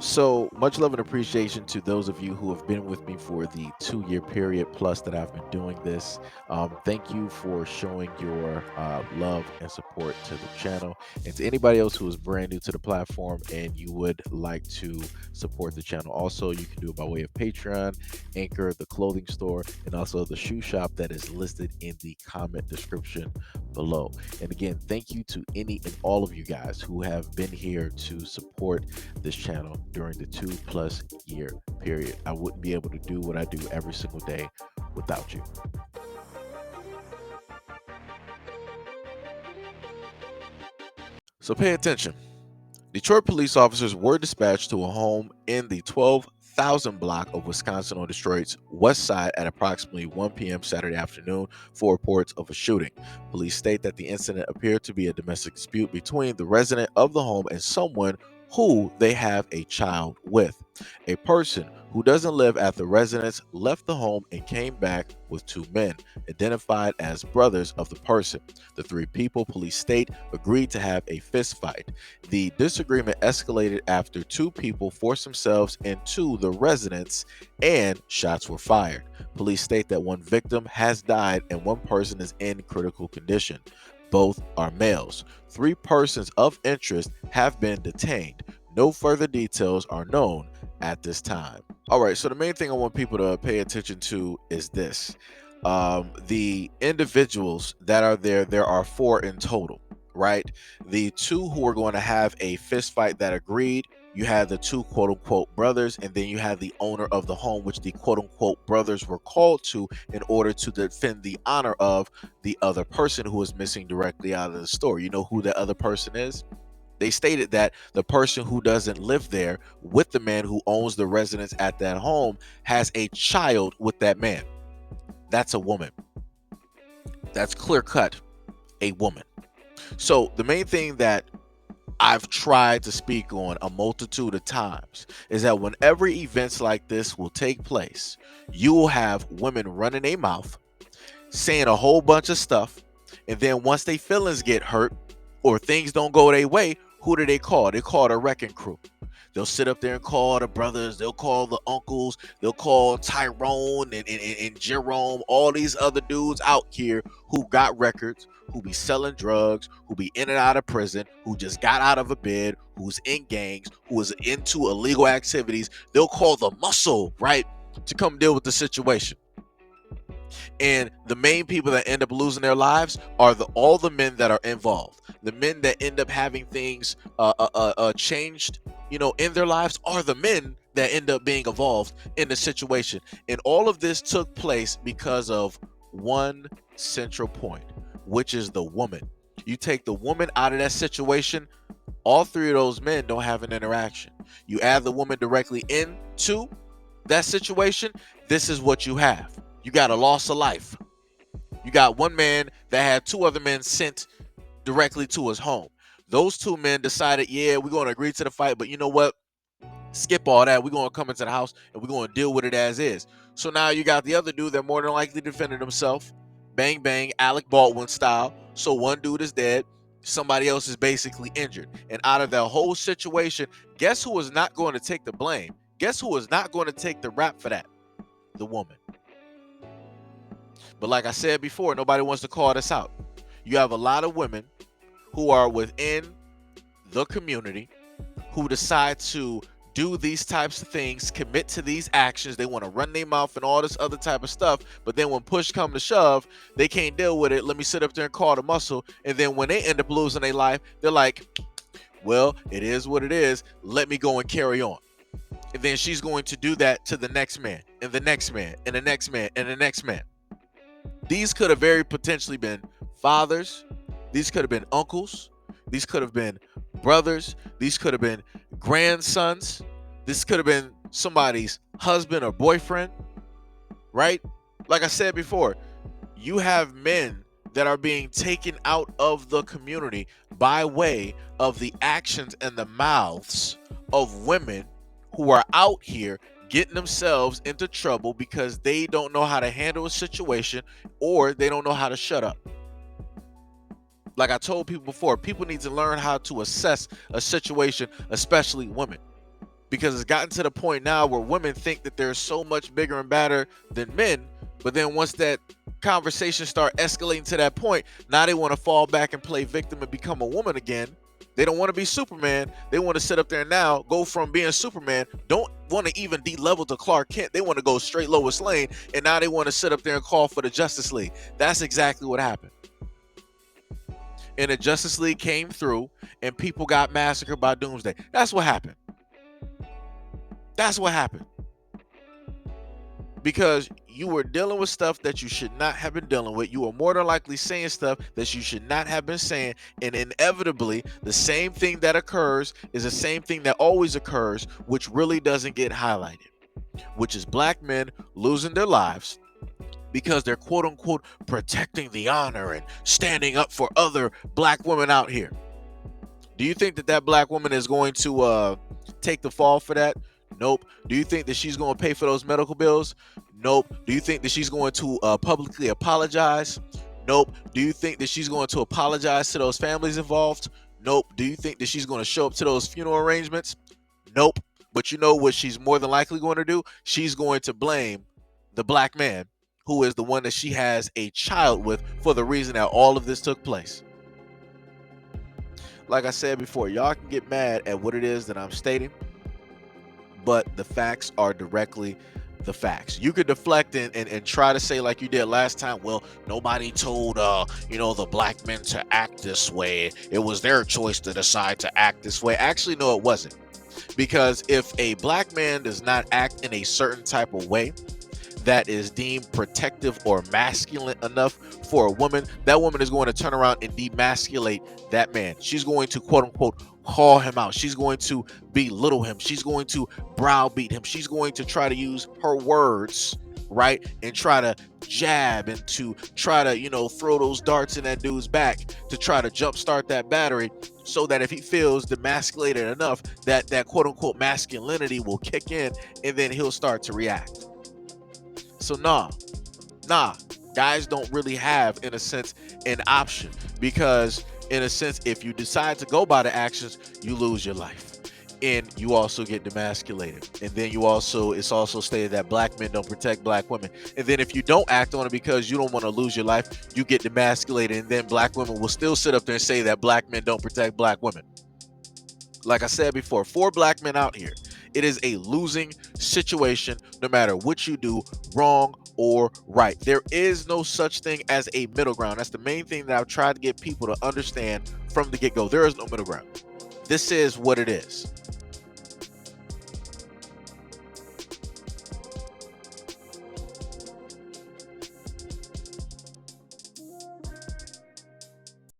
So much love and appreciation to those of you who have been with me for the 2 year period plus that I've been doing this. Thank you for showing your love and support to the channel. And to anybody else who is brand new to the platform and you would like to support the channel, also, you can do it by way of Patreon, Anchor, the clothing store, and also the shoe shop that is listed in the comment description below. And again, thank you to any and all of you guys who have been here to support this channel during the 2+ year period. I wouldn't be able to do what I do every single day without you. So pay attention. Detroit police officers were dispatched to a home in the 12,000 block of Wisconsin on Detroit's west side at approximately 1 p.m. Saturday afternoon for reports of a shooting. Police state that the incident appeared to be a domestic dispute between the resident of the home and someone who they have a child with. A person who doesn't live at the residence left the home and came back with two men, identified as brothers of the person. The three people, police state, agreed to have a fist fight. The disagreement escalated after two people forced themselves into the residence and shots were fired. Police state that one victim has died and one person is in critical condition. Both are males. Three persons of interest have been detained. No further details are known at this time. All right, so the main thing I want people to pay attention to is this. The individuals that are there are four in total, right? The two who were going to have a fist fight that agreed, you had the two quote unquote brothers, and then you had the owner of the home, which the quote unquote brothers were called to in order to defend the honor of the other person who was missing directly out of the story. You know who the other person is? They stated that the person who doesn't live there with the man who owns the residence at that home has a child with that man. That's a woman. That's clear cut, a woman. So the main thing that I've tried to speak on a multitude of times is that whenever events like this will take place, you will have women running a mouth, saying a whole bunch of stuff, and then once their feelings get hurt or things don't go their way, who do they call? They call the wrecking crew. They'll sit up there and call the brothers, they'll call the uncles, they'll call Tyrone and Jerome, all these other dudes out here who got records, who be selling drugs, who be in and out of prison, who just got out of a bed, who's in gangs, who is into illegal activities. They'll call the muscle, right, to come deal with the situation. And the main people that end up losing their lives are all the men that are involved. The men that end up having things changed, in their lives are the men that end up being involved in the situation. And all of this took place because of one central point, which is the woman. You take the woman out of that situation, all three of those men don't have an interaction. You add the woman directly into that situation, this is what you have. You got a loss of life. You got one man that had two other men sent directly to his home. Those two men decided, yeah, we're going to agree to the fight, but you know what? Skip all that. We're going to come into the house and we're going to deal with it as is. So now you got the other dude that more than likely defended himself. Bang, bang, Alec Baldwin style. So one dude is dead. Somebody else is basically injured. And out of that whole situation, guess who is not going to take the blame? Guess who is not going to take the rap for that? The woman. But like I said before, nobody wants to call this out. You have a lot of women who are within the community who decide to do these types of things, commit to these actions. They want to run their mouth and all this other type of stuff. But then when push come to shove, they can't deal with it. Let me sit up there and call the muscle. And then when they end up losing their life, they're like, well, it is what it is. Let me go and carry on. And then she's going to do that to the next man and the next man and the next man and the next man. These could have very potentially been fathers. These could have been uncles. These could have been brothers. These could have been grandsons. This could have been somebody's husband or boyfriend, right? Like I said before, you have men that are being taken out of the community by way of the actions and the mouths of women who are out here getting themselves into trouble because they don't know how to handle a situation or they don't know how to shut up. Like I told people before, people need to learn how to assess a situation, especially women. because it's gotten to the point now where women think that they're so much bigger and badder than men. But then once that conversation start escalating to that point, now they want to fall back and play victim and become a woman again. They don't want to be Superman. They want to sit up there now, go from being Superman, don't want to even de-level to Clark Kent. They want to go straight Lois Lane, and now they want to sit up there and call for the Justice League. That's exactly what happened. And the Justice League came through, and people got massacred by Doomsday. That's what happened. That's what happened. Because you were dealing with stuff that you should not have been dealing with. You were more than likely saying stuff that you should not have been saying. And inevitably, the same thing that occurs is the same thing that always occurs, which really doesn't get highlighted, which is black men losing their lives because they're quote unquote protecting the honor and standing up for other black women out here. Do you think that that black woman is going to take the fall for that? Nope. Do you think that she's going to pay for those medical bills? Nope. Do you think that she's going to publicly apologize? Nope. Do you think that she's going to apologize to those families involved? Nope. Do you think that she's going to show up to those funeral arrangements? Nope. But you know what she's more than likely going to do? She's going to blame the black man who is the one that she has a child with for the reason that all of this took place. Like I said before, y'all can get mad at what it is that I'm stating, but the facts are directly the facts. You could deflect and try to say like you did last time, well, nobody told the black men to act this way. It was their choice to decide to act this way. Actually, no, it wasn't. Because if a black man does not act in a certain type of way that is deemed protective or masculine enough for a woman, that woman is going to turn around and demasculate that man. She's going to quote unquote call him out. She's going to belittle him. She's going to browbeat him. She's going to try to use her words, right, and try to jab and to try to throw those darts in that dude's back to try to jumpstart that battery, so that if he feels demasculated enough, that quote unquote masculinity will kick in, and then he'll start to react. So nah, guys don't really have, in a sense, an option, because in a sense, if you decide to go by the actions, you lose your life, and you also get demasculated. And then it's also stated that black men don't protect black women. And then if you don't act on it because you don't want to lose your life, you get demasculated, and then black women will still sit up there and say that black men don't protect black women. Like I said before, for black men out here, it is a losing situation no matter what you do, wrong or right. There is no such thing as a middle ground. That's the main thing that I've tried to get people to understand from the get-go. There is no middle ground. This is what it is.